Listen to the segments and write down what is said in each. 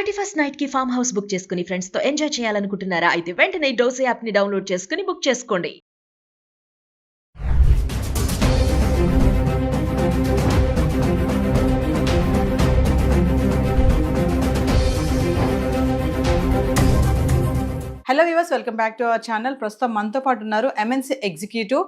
31st night కి farm house book చేసుకుని friends తో ఎంజాయ్ చేయాలనుకుంటున్నారా? అయితే వెంటనే డోసే యాప్ ని డౌన్లోడ్ చేసుకుని బుక్ చేసుకోండి. Hello viewers, welcome back to our channel. ప్రస్తుతం మనతో పాటు ఉన్నారు ఎంఎన్సీ ఎగ్జిక్యూటివ్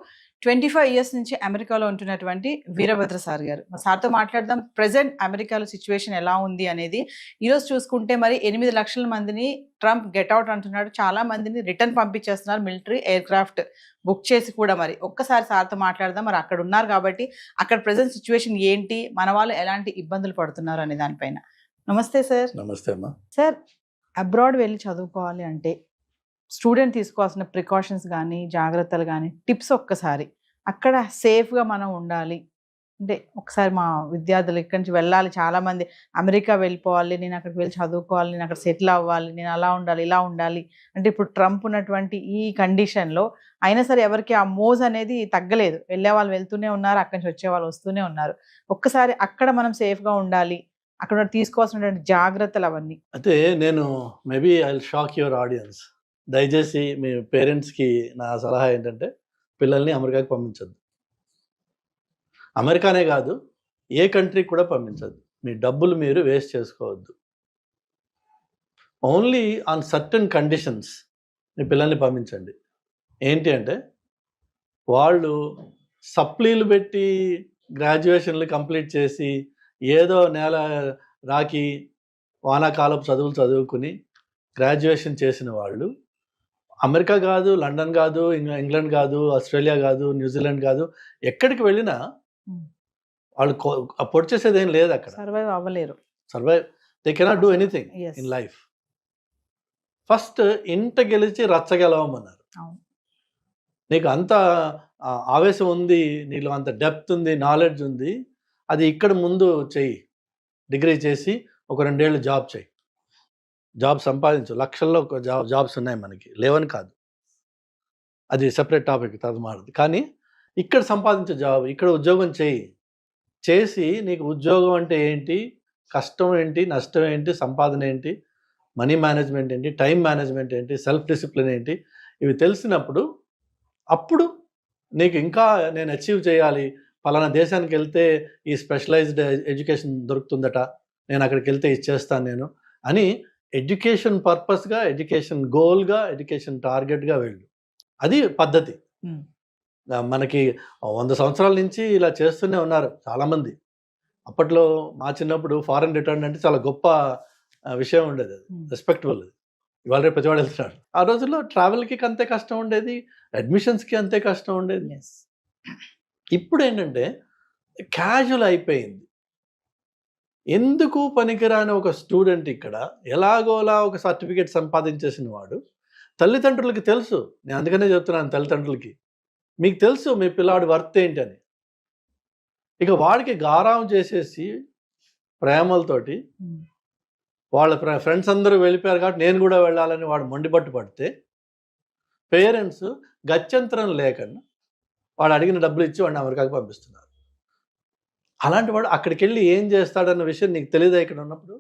25 ఇయర్స్ నుంచి అమెరికాలో ఉంటున్నటువంటి వీరభద్ర సార్ గారు. సార్తో మాట్లాడదాం. ప్రెసెంట్ అమెరికాలో సిచ్యువేషన్ ఎలా ఉంది అనేది. ఈరోజు చూసుకుంటే మరి 8 లక్షల మందిని ట్రంప్ గెట్అవుట్ అంటున్నాడు. చాలా మందిని రిటర్న్ పంపించేస్తున్నారు, మిలిటరీ ఎయిర్ క్రాఫ్ట్ బుక్ చేసి కూడా. మరి ఒక్కసారి సార్తో మాట్లాడదాం. మరి అక్కడ ఉన్నారు కాబట్టి అక్కడ ప్రెసెంట్ సిచ్యువేషన్ ఏంటి, మన వాళ్ళు ఎలాంటి ఇబ్బందులు పడుతున్నారు అనే దానిపైన. నమస్తే సార్. నమస్తే అమ్మా. సార్, అబ్రాడ్ వెళ్ళి చదువుకోవాలి అంటే స్టూడెంట్ తీసుకోవాల్సిన ప్రికాషన్స్ కానీ, జాగ్రత్తలు కానీ, టిప్స్ ఒక్కసారి అక్కడ సేఫ్గా మనం ఉండాలి అంటే ఒకసారి మా విద్యార్థులు ఇక్కడి నుంచి వెళ్ళాలి, చాలామంది అమెరికా వెళ్ళిపోవాలి, నేను అక్కడికి వెళ్ళి చదువుకోవాలి, నేను అక్కడ సెటిల్ అవ్వాలి, నేను అలా ఉండాలి ఇలా ఉండాలి అంటే ఇప్పుడు ట్రంప్ ఉన్నటువంటి ఈ కండిషన్లో అయినా సరే ఎవరికి ఆ మోజ్ అనేది తగ్గలేదు. వెళ్ళే వాళ్ళు వెళ్తూనే ఉన్నారు, అక్కడి నుంచి వచ్చే వాళ్ళు వస్తూనే ఉన్నారు. ఒక్కసారి అక్కడ మనం సేఫ్గా ఉండాలి, అక్కడ తీసుకోవాల్సినటువంటి జాగ్రత్తలు అవన్నీ. అయితే నేను maybe I will shock your audience. దయచేసి మీ పేరెంట్స్కి నా సలహా ఏంటంటే పిల్లల్ని అమెరికాకి పంపించద్దు. అమెరికానే కాదు, ఏ కంట్రీకి కూడా పంపించద్దు. మీ డబ్బులు మీరు వేస్ట్ చేసుకోవద్దు. ఓన్లీ ఆన్ సర్టన్ కండిషన్స్ మీ పిల్లల్ని పంపించండి. ఏంటి అంటే వాళ్ళు సప్లీలు పెట్టి గ్రాడ్యుయేషన్లు కంప్లీట్ చేసి ఏదో నెల రాకి వానాకాలపు చదువులు చదువుకుని గ్రాడ్యుయేషన్ చేసిన వాళ్ళు అమెరికా కాదు, లండన్ కాదు, ఇంగ్లాండ్ కాదు, ఆస్ట్రేలియా కాదు, న్యూజిలాండ్ కాదు, ఎక్కడికి వెళ్ళినా వాళ్ళు పొడి చేసేది ఏం లేదు. అక్కడ సర్వైవ్ అవ్వలేరు. They cannot do anything in life. First ఇంట గెలిచి రచ్చగెలవమన్నారు. నీకు అంత ఆవేశం ఉంది, నీలో అంత డెప్త్ ఉంది, నాలెడ్జ్ ఉంది, అది ఇక్కడ ముందు చెయ్యి. డిగ్రీ చేసి ఒక 2 ఏళ్ళు జాబ్ చేయి, జాబ్ సంపాదించు. లక్షల్లో జాబ్స్ ఉన్నాయి మనకి, లేవని కాదు, అది సెపరేట్ టాపిక్, తర్వాత మారదు. కానీ ఇక్కడ సంపాదించే జాబ్, ఇక్కడ ఉద్యోగం చేసి నీకు ఉద్యోగం అంటే ఏంటి, కష్టం ఏంటి, నష్టం ఏంటి, సంపాదన ఏంటి, మనీ మేనేజ్మెంట్ ఏంటి, టైం మేనేజ్మెంట్ ఏంటి, సెల్ఫ్ డిసిప్లిన్ ఏంటి, ఇవి తెలిసినప్పుడు అప్పుడు నీకు ఇంకా నేను అచీవ్ చేయాలి, పలానా దేశానికి వెళ్తే ఈ స్పెషలైజ్డ్ ఎడ్యుకేషన్ దొరుకుతుందట, నేను అక్కడికి వెళ్తే ఇచ్చేస్తాను నేను అని ఎడ్యుకేషన్ పర్పస్గా, ఎడ్యుకేషన్ గోల్గా, ఎడ్యుకేషన్ టార్గెట్గా వెళ్ళు. అది పద్ధతి. మనకి 100 సంవత్సరాల నుంచి ఇలా చేస్తూనే ఉన్నారు చాలామంది. అప్పట్లో మా చిన్నప్పుడు ఫారెన్ రిటర్న్ అంటే చాలా గొప్ప విషయం ఉండేది, అది రెస్పెక్టబుల్. అది ఇవాళ రేపు ప్రతివాడు వెళ్తున్నాడు. ఆ రోజుల్లో ట్రావెల్కి అంతే కష్టం ఉండేది, అడ్మిషన్స్కి అంతే కష్టం ఉండేది. ఇప్పుడు ఏంటంటే క్యాజువల్ అయిపోయింది. ఎందుకు పనికిరాని ఒక స్టూడెంట్ ఇక్కడ ఎలాగోలా ఒక సర్టిఫికేట్ సంపాదించేసిన వాడు, తల్లిదండ్రులకి తెలుసు. నేను అందుకనే చెప్తున్నాను, తల్లిదండ్రులకి మీకు తెలుసు మీ పిల్లాడి వర్త్ ఏంటని. ఇక వాడికి గారాం చేసేసి ప్రేమలతోటి వాళ్ళ ఫ్రెండ్స్ అందరూ వెళ్ళిపోయారు కాబట్టి నేను కూడా వెళ్ళాలని వాడు మొండిపట్టు పడితే పేరెంట్స్ గత్యంతరం లేకుండా వాడు అడిగిన డబ్బులు ఇచ్చి వాడిని అమెరికాకి పంపిస్తున్నారు. అలాంటి వాడు అక్కడికి వెళ్ళి ఏం చేస్తాడన్న విషయం నీకు తెలియదు ఇక్కడ ఉన్నప్పుడు.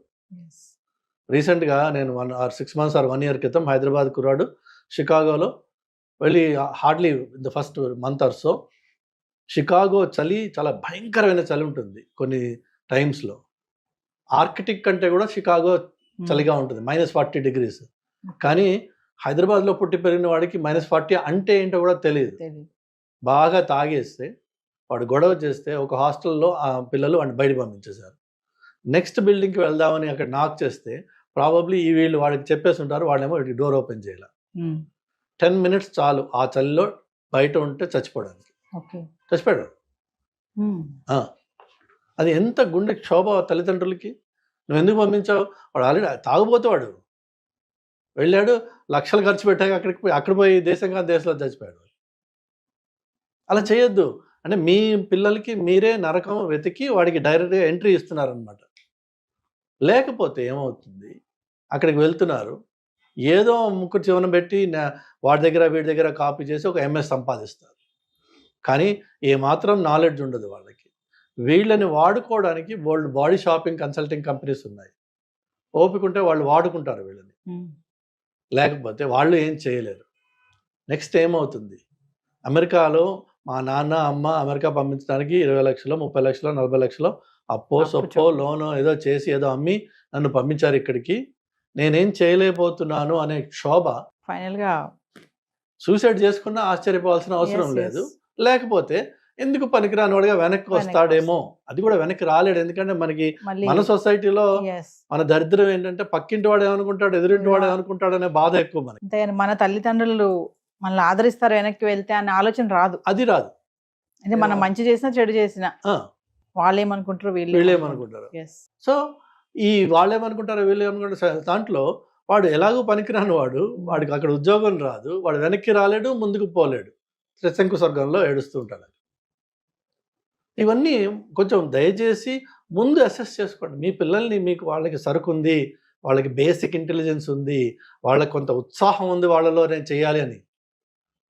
రీసెంట్గా నేను 6 months or 1 year క్రితం హైదరాబాద్ కుర్రాడు షికాగోలో వెళ్ళి, hardly the first month or so, Chicago చలి చాలా భయంకరమైన చలి ఉంటుంది కొన్ని టైమ్స్లో. ఆర్కిటిక్ కంటే కూడా షికాగో చలిగా ఉంటుంది, -40 degrees. కానీ హైదరాబాద్లో పుట్టి పెరిగిన వాడికి -40 అంటే ఏంటో కూడా తెలియదు. బాగా తాగేస్తే వాడు గొడవ చేస్తే ఒక హాస్టల్లో ఆ పిల్లలు వాడిని బయట పంపించేశారు. నెక్స్ట్ బిల్డింగ్కి వెళ్దామని అక్కడ నాక్ చేస్తే ప్రాబబ్లీ ఈ వీళ్ళు వాడికి చెప్పేసి ఉంటారు, వాళ్ళేమో వీడికి డోర్ ఓపెన్ చేయాలి. 10 minutes చాలు ఆ చలిలో బయట ఉంటే చచ్చిపోవడానికి. చచ్చిపోయాడు. అది ఎంత గుండె క్షోభ తల్లిదండ్రులకి. నువ్వు ఎందుకు పంపించావు? వాడు ఆల్రెడీ తాగుపోతే వాడు వెళ్ళాడు, లక్షలు ఖర్చు పెట్టాక అక్కడ పోయి దేశంగా దేశంలో చచ్చిపోయాడు. అలా చేయొద్దు. అంటే మీ పిల్లలకి మీరే నరకం వెతికి వాడికి డైరెక్ట్గా ఎంట్రీ ఇస్తున్నారనమాట. లేకపోతే ఏమవుతుంది, అక్కడికి వెళ్తున్నారు, ఏదో ముక్కు చివన పెట్టి వాడి దగ్గర వీడి దగ్గర కాపీ చేసి ఒక MS సంపాదిస్తారు. కానీ ఏమాత్రం నాలెడ్జ్ ఉండదు వాళ్ళకి. వీళ్ళని వాడుకోవడానికి world body shopping consulting companies ఉన్నాయి. ఓపిక ఉంటే వాళ్ళు వాడుకుంటారు వీళ్ళని, లేకపోతే వాళ్ళు ఏం చేయలేరు. నెక్స్ట్ ఏమవుతుంది, అమెరికాలో మా నాన్న అమ్మ అమెరికా పంపించడానికి 20 లక్షలు 30 లక్షలు 40 లక్షలు అప్పో సొప్పో లోనో ఏదో చేసి ఏదో అమ్మి నన్ను పంపించారు ఇక్కడికి, నేనేం చేయలేకపోతున్నాను అనే క్షోభ ఫైనల్ గా సూసైడ్ చేసుకున్నా ఆశ్చర్యపోవాల్సిన అవసరం లేదు. లేకపోతే ఎందుకు పనికిరాని వాడిగా వెనక్కి వస్తాడేమో, అది కూడా వెనక్కి రాలేడు. ఎందుకంటే మనకి మన సొసైటీలో మన దరిద్రం ఏంటంటే పక్కింటి వాడు ఏమనుకుంటాడు, ఎదురింటి వాడు ఏమనుకుంటాడు అనే బాధ ఎక్కువ మనకి. అంతేగాని మన తల్లిదండ్రులు మనల్ని ఆదరిస్తారు వెనక్కి వెళ్తే అనే ఆలోచన రాదు. అది రాదు. అంటే మనం మంచి చేసినా చెడు చేసినా వాళ్ళేమనుకుంటారు వీళ్ళేమనుకుంటారు. సో ఈ వాళ్ళేమనుకుంటారు వీళ్ళేమనుకుంటారు దాంట్లో వాడు ఎలాగో పనికిరాని వాడు, వాడికి అక్కడ ఉద్యోగం రాదు, వాడు వెనక్కి రాలేడు, ముందుకు పోలేడు, త్రిశంకు స్వర్గంలో ఏడుస్తూ ఉంటాడు. ఇవన్నీ కొంచెం దయచేసి ముందు అసెస్ చేసుకోండి. మీ పిల్లల్ని మీకు వాళ్ళకి సరుకు ఉంది, వాళ్ళకి బేసిక్ ఇంటెలిజెన్స్ ఉంది, వాళ్ళకి కొంత ఉత్సాహం ఉంది వాళ్ళలో నేను చేయాలి అని,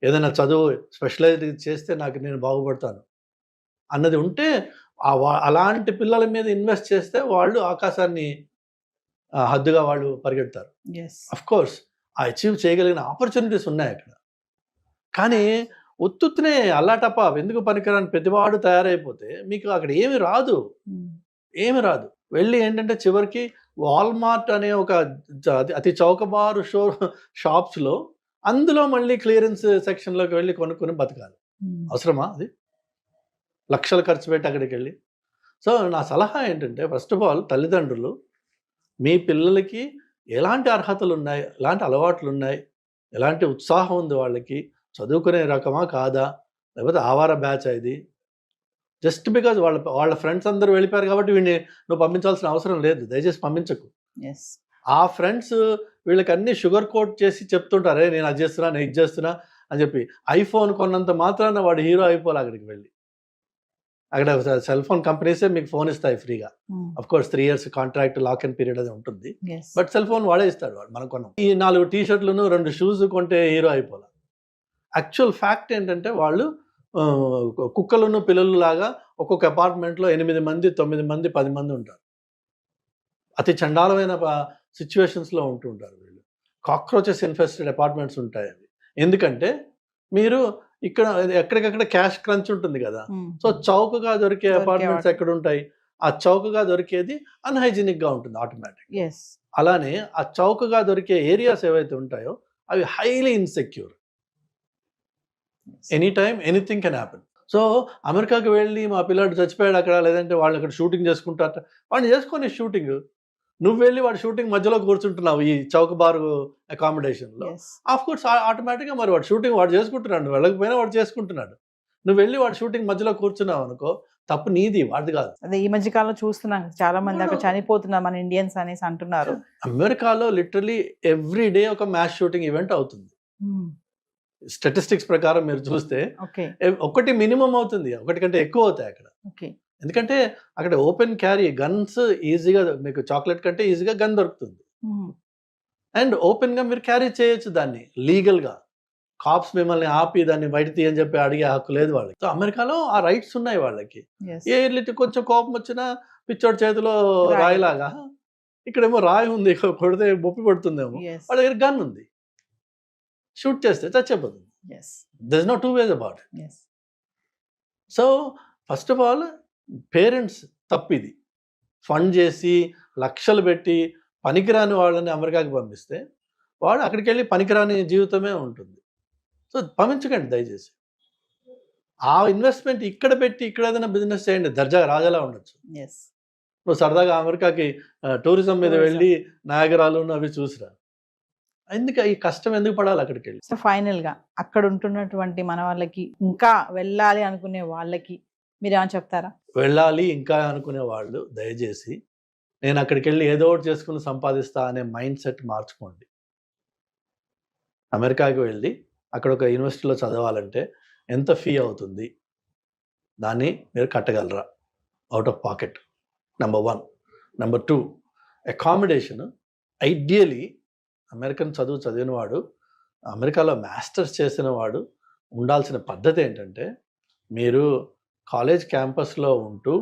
ఏదైనా చదువు స్పెషలైజ్ చేస్తే నేను బాగుపడతాను అన్నది ఉంటే అలాంటి పిల్లల మీద ఇన్వెస్ట్ చేస్తే వాళ్ళు ఆకాశాన్ని హద్దుగా వాళ్ళు పరిగెడతారు. అఫ్ కోర్స్ అచీవ్ చేయగలిగిన ఆపర్చునిటీస్ ఉన్నాయి అక్కడ. కానీ ఉత్తునే అల్లాటప్ప ఎందుకు పనికిరాని ప్రతివాడు తయారైపోతే మీకు అక్కడ ఏమి రాదు. వెళ్ళి ఏంటంటే చివరికి వాల్మార్ట్ అనే ఒక అతి చౌకబారు షాప్స్లో అందులో మళ్ళీ క్లియరెన్స్ సెక్షన్లోకి వెళ్ళి కొనుక్కొని బతకాలి. అవసరమా? అది లక్షలు ఖర్చు పెట్టి అక్కడికి వెళ్ళి. సో నా సలహా ఏంటంటే ఫస్ట్ ఆఫ్ ఆల్ తల్లిదండ్రులు మీ పిల్లలకి ఎలాంటి అర్హతలు ఉన్నాయి, ఎలాంటి అలవాట్లు ఉన్నాయి, ఎలాంటి ఉత్సాహం ఉంది, వాళ్ళకి చదువుకునే రకమా కాదా, లేకపోతే ఆవార బ్యాచ్ ఇది, జస్ట్ బికాజ్ వాళ్ళ ఫ్రెండ్స్ అందరూ వెళ్ళిపోయారు కాబట్టి వీడిని నువ్వు పంపించాల్సిన అవసరం లేదు, దయచేసి పంపించకు. ఆ ఫ్రెండ్స్ వీళ్ళకి అన్ని షుగర్ కోట్ చేసి చెప్తుంటారే నేను అది చేస్తున్నా నేను ఇది చేస్తున్నా అని చెప్పి. ఐఫోన్ కొన్నంత మాత్రాన వాడు హీరో అయిపోవాలి అక్కడికి వెళ్ళి. అక్కడ సెల్ ఫోన్ కంపెనీసే మీకు ఫోన్ ఇస్తాయి ఫ్రీగా. Of course 3 years contract lock and period అది ఉంటుంది, బట్ సెల్ ఫోన్ వాడే ఇస్తాడు వాడు. మనం కొన్నాం ఈ 4 టీ-షర్ట్లను 2 షూస్ కొంటే హీరో అయిపోవాలి. యాక్చువల్ ఫ్యాక్ట్ ఏంటంటే వాళ్ళు కుక్కలను పిల్లలు లాగా ఒక్కొక్క అపార్ట్మెంట్లో 8 మంది 9 మంది 10 మంది ఉంటారు. అతి చండాలమైన సిచ్యువేషన్స్లో ఉంటూ ఉంటారు వీళ్ళు. కాక్రోచెస్ ఇన్ఫెస్టెడ్ అపార్ట్మెంట్స్ ఉంటాయి అవి. ఎందుకంటే మీరు ఇక్కడ ఎక్కడికక్కడ క్యాష్ క్రంచ్ ఉంటుంది కదా, సో చౌకగా దొరికే అపార్ట్మెంట్స్ ఎక్కడ ఉంటాయి, ఆ చౌకగా దొరికేది అన్హైజీనిక్ గా ఉంటుంది ఆటోమేటిక్. అలానే ఆ చౌకగా దొరికే ఏరియాస్ ఏవైతే ఉంటాయో అవి highly insecure. Any time anything can happen. So అమెరికాకి వెళ్ళి మా పిల్లాడు చచ్చిపోయాడు అక్కడ, లేదంటే వాళ్ళు అక్కడ షూటింగ్ చేసుకుంటారట, వాడిని చేసుకొని షూటింగ్, నువ్వు వెళ్ళి వాడు షూటింగ్ మధ్యలో కూర్చుంటున్నావు ఈ చౌకబారు అకామిడేషన్లో. ఆఫ్ కోర్స్ ఆటోమేటిక్గా మరి వాడు షూటింగ్ వాడు చేసుకుంటున్నాడు, నువ్వు వెళ్ళకపోయినా వాడు చేసుకుంటున్నాడు. నువ్వు వెళ్ళి వాడు షూటింగ్ మధ్యలో కూర్చున్నావు అనుకో, తప్పు నీది, వాడిది కాదు. అదే ఈ మధ్య కాలంలో చూస్తున్నాం చాలా మంది అక్కడ చనిపోతున్నారు మన ఇండియన్స్ అనేసి అంటున్నారు. అమెరికాలో లిటరలీ ఎవ్రీ డే ఒక మ్యాస్ షూటింగ్ ఈవెంట్ అవుతుంది. స్టాటిస్టిక్స్ ప్రకారం మీరు చూస్తే ఒకటి మినిమం అవుతుంది, ఒకటి కంటే ఎక్కువ అవుతాయి అక్కడ. ఎందుకంటే అక్కడ ఓపెన్ క్యారీ గన్స్ ఈజీగా, మీకు చాక్లెట్ కంటే ఈజీగా గన్ దొరుకుతుంది, అండ్ ఓపెన్ గా మీరు క్యారీ చేయొచ్చు దాన్ని లీగల్ గా. కాప్స్ మిమ్మల్ని ఆపి దాన్ని బయట తీయని చెప్పి అడిగే హక్కు లేదు వాళ్ళకి. సో అమెరికాలో ఆ రైట్స్ ఉన్నాయి వాళ్ళకి. ఏ కొంచెం కోపం వచ్చినా పిచ్చోడి చేతిలో రాయిలాగా, ఇక్కడేమో రాయి ఉంది, కొడితే బొప్పి పడుతుందేమో, వాళ్ళ దగ్గర గన్ ఉంది, షూట్ చేస్తే చచ్చిపోతుంది. There is no two ways about it. So first of all parents తప్పిది, ఫండ్ చేసి లక్షలు పెట్టి పనికిరాని వాళ్ళని అమెరికాకి పంపిస్తే వాడు అక్కడికి వెళ్ళి పనికిరాని జీవితమే ఉంటుంది. సో పంపించకండి దయచేసి. ఆ ఇన్వెస్ట్మెంట్ ఇక్కడ పెట్టి ఇక్కడ ఏదైనా బిజినెస్ చేయండి, దర్జాగా రాజాలా ఉండొచ్చు. నువ్వు సరదాగా అమెరికాకి టూరిజం మీద వెళ్ళి నయాగరాలు అవి చూసిరా, ఎందుకు ఈ కష్టం ఎందుకు పడాలి అక్కడికి వెళ్ళి. సో ఫైనల్ గా అక్కడ ఉంటున్నటువంటి మన వాళ్ళకి, ఇంకా వెళ్ళాలి అనుకునే వాళ్ళకి మీరు ఏమైనా చెప్తారా? వెళ్ళాలి ఇంకా అనుకునే వాళ్ళు దయచేసి నేను అక్కడికి వెళ్ళి ఏదో ఒకటి చేసుకుని సంపాదిస్తా అనే మైండ్ సెట్ మార్చుకోండి. అమెరికాకి వెళ్ళి అక్కడ ఒక యూనివర్సిటీలో చదవాలంటే ఎంత ఫీ అవుతుంది, దాన్ని మీరు కట్టగలరా out of pocket, number 1. Number 2, accommodation. Ideally American చదువు చదివిన వాడు, అమెరికాలో మాస్టర్స్ చేసిన వాడు ఉండాల్సిన పద్ధతి ఏంటంటే, మీరు కాలేజ్ క్యాంపస్లో ఉంటూ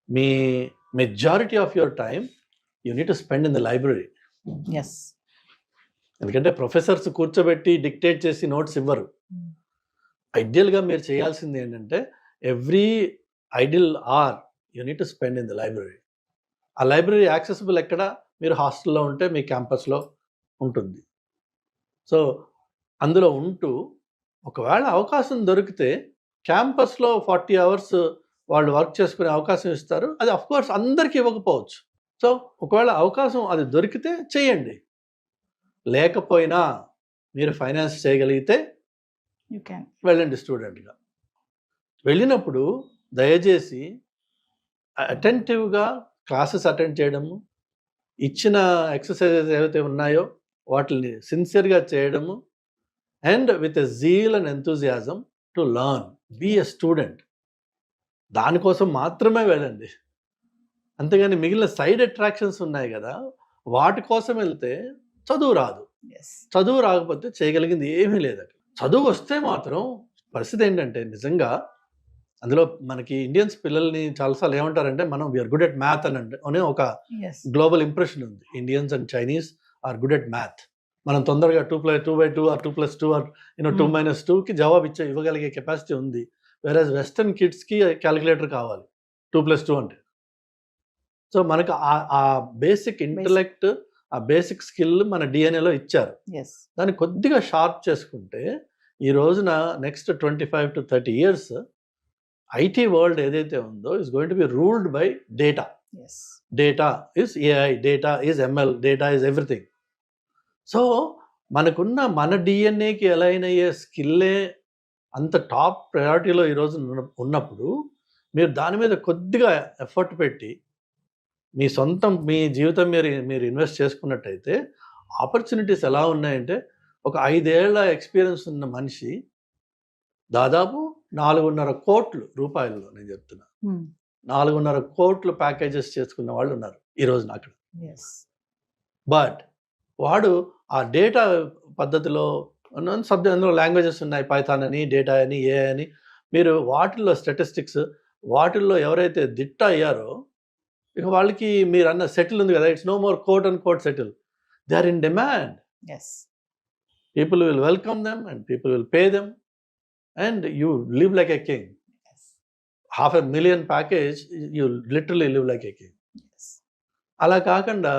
మీ majority of your time you need to spend in the library. Yes. ఎందుకంటే ప్రొఫెసర్స్ కూర్చోబెట్టి డిక్టేట్ చేసి నోట్స్ ఇవ్వరు. ఐడియల్గా మీరు చేయాల్సింది ఏంటంటే every ideal are you need to spend in the library. ఆ లైబ్రరీ యాక్సెసిబుల్ ఎక్కడ? మీరు హాస్టల్లో ఉంటే మీ క్యాంపస్లో ఉంటుంది. సో అందులో ఉంటూ ఒకవేళ అవకాశం దొరికితే క్యాంపస్లో 40 hours వాళ్ళు వర్క్ చేసుకునే అవకాశం ఇస్తారు. అది అఫ్కోర్స్ అందరికీ ఇవ్వకపోవచ్చు. సో ఒకవేళ అవకాశం అది దొరికితే చేయండి. లేకపోయినా మీరు ఫైనాన్స్ చేయగలిగితే యూ క్యాన్ వెళ్ళండి స్టూడెంట్గా. వెళ్ళినప్పుడు దయచేసి అటెంటివ్గా క్లాసెస్ అటెండ్ చేయడము, ఇచ్చిన ఎక్సర్సైజెస్ ఏవైతే ఉన్నాయో వాటిని సిన్సియర్గా చేయడము, and with a zeal and enthusiasm to learn, be a student. దానికోసం మాత్రమే వెళ్ళండి. అంతేగాని మిగిలిన సైడ్ అట్రాక్షన్స్ ఉన్నాయి కదా, వాటి కోసం వెళ్తే చదువు రాదు. ఎస్. చదువు రాకపోతే చేయగలిగింది ఏమీ లేదు అక్కడ. చదువు వస్తే మాత్రం పరిస్థితి ఏంటంటే నిజంగా అందులో మనకి ఇండియన్స్ పిల్లల్ని చాలాసార్లు ఏమంటారంటే మనం వీఆర్ గుడ్ ఎట్ మ్యాథ్ అనే ఒక ఎస్. గ్లోబల్ ఇంప్రెషన్ ఉంది. Indians and Chinese are good at math. మనం తొందరగా 2+2 ఆర్ 2+2 ఆర్ 2-2కి జవాబు ఇవ్వగలిగే కెపాసిటీ ఉంది. వేరేజ్ వెస్టర్న్ కిడ్స్కి క్యాలిక్యులేటర్ కావాలి 2+2 అంటే. సో మనకు ఆ బేసిక్ ఇంటలెక్ట్, ఆ బేసిక్ స్కిల్ మన డిఎన్ఏలో ఇచ్చారు. ఎస్. దాన్ని కొద్దిగా షార్ప్ చేసుకుంటే ఈ రోజున next 25 to 30 years IT world ఏదైతే ఉందో is going to be ruled by data. Yes. Data is AI, data is ML, data is everything. So మనకున్న మన డిఎన్ఏకి అలైన్ అయ్యే స్కిల్లే అంత టాప్ ప్రయారిటీలో ఈరోజు ఉన్నప్పుడు మీరు దాని మీద కొద్దిగా ఎఫర్ట్ పెట్టి మీ జీవితం మీరు ఇన్వెస్ట్ చేసుకున్నట్టయితే ఆపర్చునిటీస్ ఎలా ఉన్నాయంటే ఒక 5 ఏళ్ల ఎక్స్పీరియన్స్ ఉన్న మనిషి దాదాపు 4.5 కోట్ల రూపాయల్లో, నేను చెప్తున్నా 4.5 కోట్ల ప్యాకేజెస్ చేసుకున్న వాళ్ళు ఉన్నారు ఈ రోజున అక్కడ. ఎస్. బట్ వాడు ఆ డేటా పద్ధతిలో అందులో లాంగ్వేజెస్ ఉన్నాయి, పైథాన్ అని, డేటా అని, ఏ అని. మీరు వాటిల్లో స్టాటిస్టిక్స్, వాటిల్లో ఎవరైతే దిట్ట అయ్యారో ఇక వాళ్ళకి మీరు అన్న సెటిల్ ఉంది కదా, it's no more quote and quote settle. They are in demand. Yes. People will welcome them and people will pay them and you live like a king. Yes. 500,000 package, you literally live like a king. Yes. అలా కాకుండా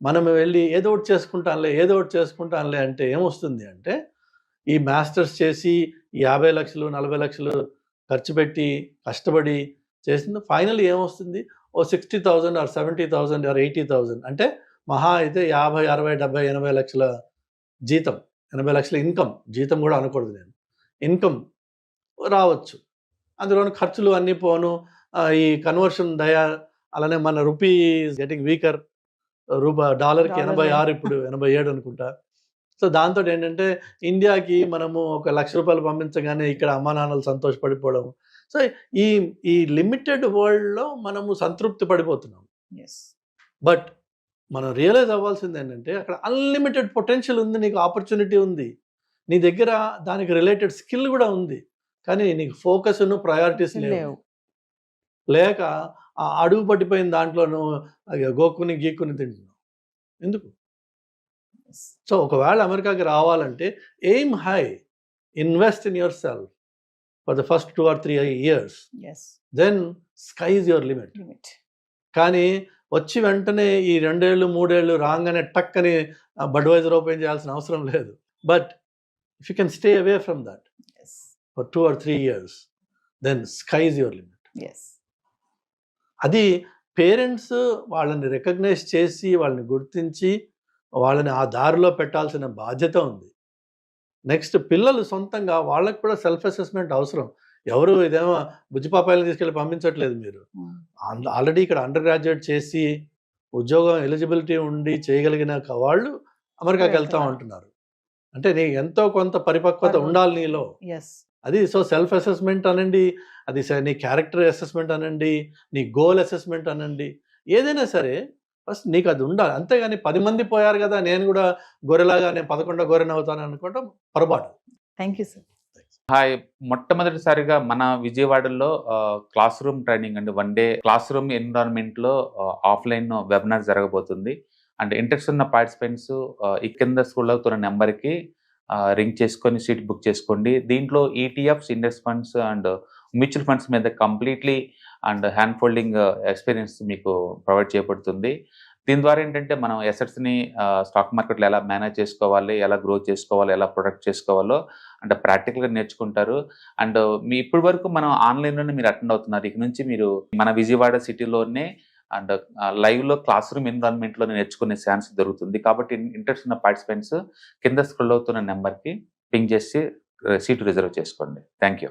మనం వెళ్ళి ఏదో ఒకటి చేసుకుంటానులే అంటే ఏమొస్తుంది అంటే ఈ మాస్టర్స్ చేసి 50 లక్షలు 40 లక్షలు ఖర్చు పెట్టి కష్టపడి చేసింది ఫైనల్ ఏమొస్తుంది? ఓ 60,000 ఆర్ 70,000 ఆర్ 80,000 అంటే మహా అయితే 50, 60, 70, 80 లక్షల జీతం, 80 లక్షల ఇన్కమ్, జీతం కూడా అనకూడదు నేను, ఇన్కమ్ రావచ్చు. అందులోని ఖర్చులు అన్నీ పోను, ఈ కన్వర్షన్ అలానే మన రూపీ గెటింగ్ వీకర్, డాలర్కి 86 ఇప్పుడు 87 అనుకుంటా. సో దాంతో ఏంటంటే ఇండియాకి మనము ఒక ₹1,00,000 పంపించగానే ఇక్కడ అమ్మా నాన్నలు సంతోషపడిపోవడం. సో ఈ లిమిటెడ్ వరల్డ్లో మనము సంతృప్తి పడిపోతున్నాం. ఎస్. బట్ మనం రియలైజ్ అవ్వాల్సింది ఏంటంటే అక్కడ అన్లిమిటెడ్ పొటెన్షియల్ ఉంది, నీకు ఆపర్చునిటీ ఉంది, నీ దగ్గర దానికి రిలేటెడ్ స్కిల్ కూడా ఉంది. కానీ నీకు ఫోకస్ను ప్రయారిటీస్ లేవు. లేక అడుగు పట్టిపోయిన దాంట్లోనూ గోక్కుని గీక్కుని తింటున్నావు. ఎందుకు? సో ఒకవేళ అమెరికాకి రావాలంటే aim high, invest in yourself for the first 2 or 3 years, yes. Then sky is your limit. Limit. కానీ వచ్చి వెంటనే ఈ 2 ఏళ్ళు 3 ఏళ్ళు రాగానే టక్ అని బడ్వైజర్ ఓపెన్ చేయాల్సిన అవసరం లేదు. But if you can stay away from that yes. For 2 or 3 years, then sky is your limit. Yes. అది పేరెంట్స్ వాళ్ళని రికగ్నైజ్ చేసి వాళ్ళని గుర్తించి వాళ్ళని ఆ దారిలో పెట్టాల్సిన బాధ్యత ఉంది. నెక్స్ట్ పిల్లలు సొంతంగా వాళ్ళకి కూడా సెల్ఫ్ అసెస్మెంట్ అవసరం. ఎవరు ఇదేమో బుజ్జిపాపాయలను తీసుకెళ్ళి పంపించట్లేదు. మీరు ఆల్రెడీ ఇక్కడ అండర్ గ్రాడ్యుయేట్ చేసి ఉద్యోగం ఎలిజిబిలిటీ ఉండి చేయగలిగిన వాళ్ళు అమెరికాకి వెళ్తా ఉంటున్నారు. అంటే నీ ఎంతో కొంత పరిపక్వత ఉండాలి నీలో. ఎస్. అది సో సెల్ఫ్ అసెస్మెంట్ అనండి, అది నీ క్యారెక్టర్ అసెస్మెంట్ అనండి, నీ గోల్ అసెస్మెంట్ అనండి, ఏదైనా సరే ఫస్ట్ నీకు అది ఉండాలి. అంతేగాని 10 మంది పోయారు కదా నేను కూడా గొర్రెలాగా నేను 11వ గొర్రెని అవుతాను అనుకోవటం పొరపాటు. Thank you sir. హాయ్. మొట్టమొదటిసారిగా మన విజయవాడలో క్లాస్ రూమ్ ట్రైనింగ్ అండి. 1 డే క్లాస్ రూమ్ ఎన్విరాన్మెంట్‌లో ఆఫ్‌లైన్ వెబినార్ జరగబోతుంది. అండ్ ఇంట్రెస్ట్ ఉన్న పార్టిసిపెంట్స్ ఈ కింద స్క్రోల్ అవుతున్న నెంబర్‌కి రింగ్ చేసుకొని సీట్ బుక్ చేసుకోండి. దీంట్లో ETFs, index funds and mutual funds మీద completely and hand holding experience మీకు ప్రొవైడ్ చేయబడుతుంది. దీని ద్వారా ఏంటంటే మనం అసెట్స్‌ని స్టాక్ మార్కెట్‌లో ఎలా మేనేజ్ చేసుకోవాలి, ఎలా గ్రో చేసుకోవాలి, ఎలా ప్రొటెక్ట్ చేసుకోవాలో అంటే ప్రాక్టికల్‌గా నేర్చుకుంటారు. అండ్ ఇప్పటి వరకు మనం ఆన్‌లైన్‌లోనే మీరు అటెండ్ అవుతున్నారు. ఇక నుంచి మీరు మన విజయవాడ సిటీలోనే అండ్ లైవ్‌లో క్లాస్ రూమ్ ఎన్విరాన్మెంట్‌లో నేర్చుకునే ఛాన్స్ దొరుకుతుంది. కాబట్టి ఇంట్రెస్ట్ ఉన్న పార్టిసిపెంట్స్ కింద స్క్రోల్ అవుతున్న నెంబర్‌కి పింగ్ చేసి సీట్ రిజర్వ్ చేసుకోండి. Thank you.